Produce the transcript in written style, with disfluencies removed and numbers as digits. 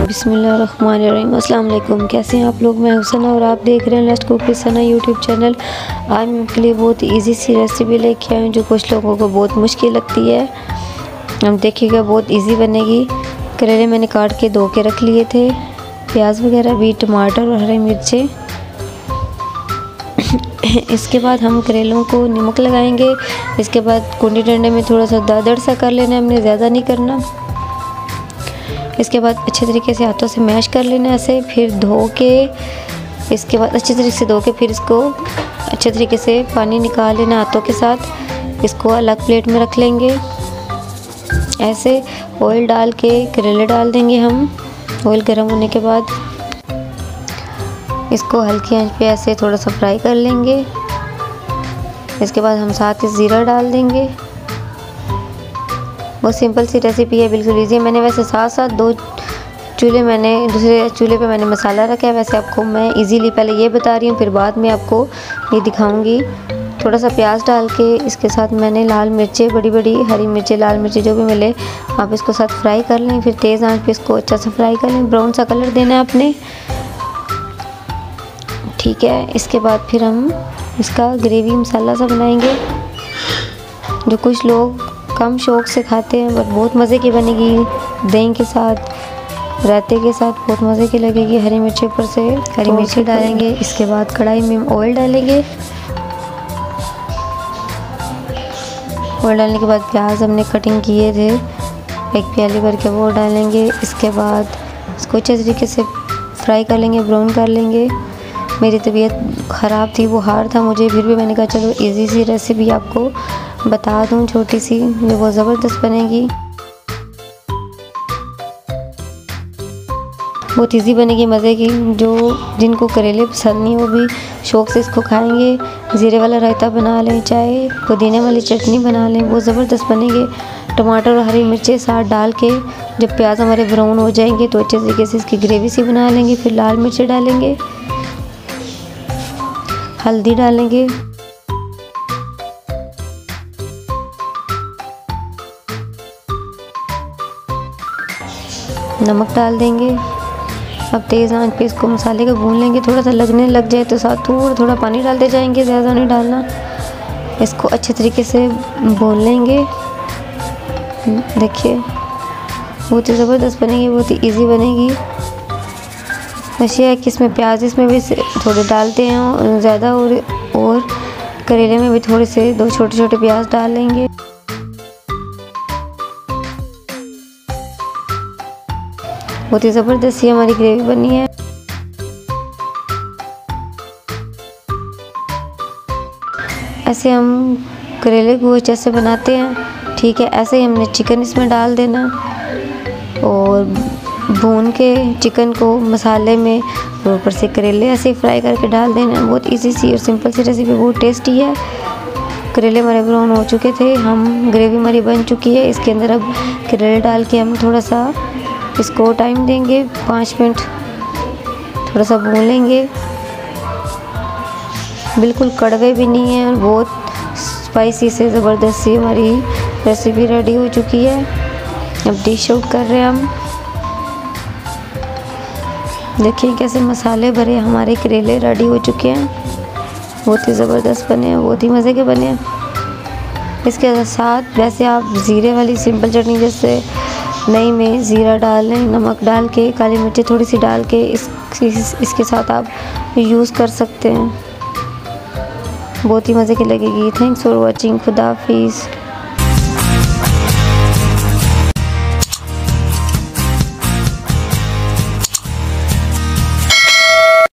बिस्मिल्लाहिर्रहमानिर्रहीम। अस्सलाम वालेकुम। कैसे हैं आप लोग? मैं हुसैना और आप देख रहे हैं let's cook with Sana YouTube channel. आज मैं आपके लिए बहुत इजी सी रेसिपी लेके आई हूँ जो कुछ लोगों को बहुत मुश्किल लगती है। हम देखिएगा बहुत इजी बनेगी। करेले मैंने काट के धो के रख लिए थे, प्याज वगैरह भी, टमाटर और हरी मिर्चें। इसके बाद हम करेलों को नमक लगाएंगे। इसके बाद कुंडी डंडे में थोड़ा सा दादड़ सा कर लेना है, हमने ज़्यादा नहीं करना। इसके बाद अच्छे तरीके से हाथों से मैश कर लेना है ऐसे, फिर धो के इसके बाद अच्छे तरीके से धो के फिर इसको अच्छे तरीके से पानी निकाल लेना हाथों के साथ। इसको अलग प्लेट में रख लेंगे। ऐसे ऑयल डाल के करेले डाल देंगे हम। ऑयल गर्म होने के बाद इसको हल्की आंच पे ऐसे थोड़ा सा फ्राई कर लेंगे। इसके बाद हम साथ ही ज़ीरा डाल देंगे। बहुत सिंपल सी रेसिपी है, बिल्कुल ईजी है। मैंने वैसे साथ साथ दूसरे चूल्हे पे मैंने मसाला रखा है। वैसे आपको मैं इजीली पहले ये बता रही हूँ, फिर बाद में आपको ये दिखाऊंगी। थोड़ा सा प्याज डाल के इसके साथ मैंने लाल मिर्चें, बड़ी बड़ी हरी मिर्चें, लाल मिर्चें जो भी मिले आप इसको साथ फ्राई कर लें। फिर तेज़ आंच पे इसको अच्छा सा फ्राई कर लें, ब्राउन सा कलर देना है आपने, ठीक है। इसके बाद फिर हम इसका ग्रेवी मसाला सा बनाएंगे जो कुछ लोग कम शौक़ से खाते हैं, बट बहुत मज़े की बनेगी। दही के साथ, रायते के साथ बहुत मज़े की लगेगी। हरी मिर्ची ऊपर से हरी मिर्ची डालेंगे। इसके बाद कढ़ाई में ऑयल डालेंगे। ऑयल डालने के बाद प्याज हमने कटिंग किए थे एक प्याली भर के, वो डालेंगे। इसके बाद इसको अच्छे तरीके से फ्राई कर लेंगे, ब्राउन कर लेंगे। मेरी तबीयत ख़राब थी, वो हार्ड था मुझे, फिर भी मैंने कहा चलो इजी सी रेसिपी आपको बता दूं, छोटी सी, जो बहुत ज़बरदस्त बनेगी। बहुत इजी बनेगी, मज़े की। जो जिनको करेले पसंद नहीं वो भी शौक़ से इसको खाएंगे। ज़ीरे वाला रायता बना लें, चाहे पुदीने वाली चटनी बना लें, बहुत ज़बरदस्त बनेंगे। टमाटर और हरी मिर्चें साथ डाल के जब प्याज हमारे ब्राउन हो जाएंगे तो अच्छे तरीके से इसकी ग्रेवी सी बना लेंगे। फिर लाल मिर्चें डालेंगे, हल्दी डालेंगे, नमक डाल देंगे। अब तेज़ आंच पे इसको मसाले को भून लेंगे। थोड़ा सा लगने लग जाए तो साथ थोड़ा पानी डालते जाएंगे, ज़्यादा नहीं डालना। इसको अच्छे तरीके से भून लेंगे। देखिए बहुत ही ज़बरदस्त बनेगी, बहुत ही इजी बनेगी। बस ये है कि इसमें प्याज इसमें भी थोड़े डालते हैं ज़्यादा, और करेले में भी थोड़े से 2 छोटे छोटे प्याज डाल लेंगे। बहुत ही ज़बरदस्त सी हमारी ग्रेवी बनी है। ऐसे हम करेले को जैसे बनाते हैं, ठीक है, ऐसे ही हमने चिकन इसमें डाल देना और भून के चिकन को मसाले में, और ऊपर से करेले ऐसे ही फ्राई करके डाल देना। बहुत इजी सी और सिंपल सी रेसिपी, बहुत टेस्टी है। करेले हमारे ब्राउन हो चुके थे, हम ग्रेवी हमारी बन चुकी है। इसके अंदर अब करेले डाल के हम थोड़ा सा इसको टाइम देंगे, 5 मिनट थोड़ा सा भून लेंगे। बिल्कुल कड़वे भी नहीं है और बहुत स्पाइसी से ज़बरदस्त सी हमारी रेसिपी रेडी हो चुकी है। अब डिश आउट कर रहे हैं हम। देखिए कैसे मसाले भरे हमारे करेले रेडी हो चुके हैं। बहुत ही ज़बरदस्त बने हैं, बहुत ही मज़े के बने हैं। इसके साथ वैसे आप ज़ीरे वाली सिंपल चटनी, जैसे दही में ज़ीरा डाल लें, नमक डाल के, काली मिर्ची थोड़ी सी डाल के इसके साथ आप यूज़ कर सकते हैं। बहुत ही मज़े की लगेगी। Thanks for watching. खुदा हाफिज़।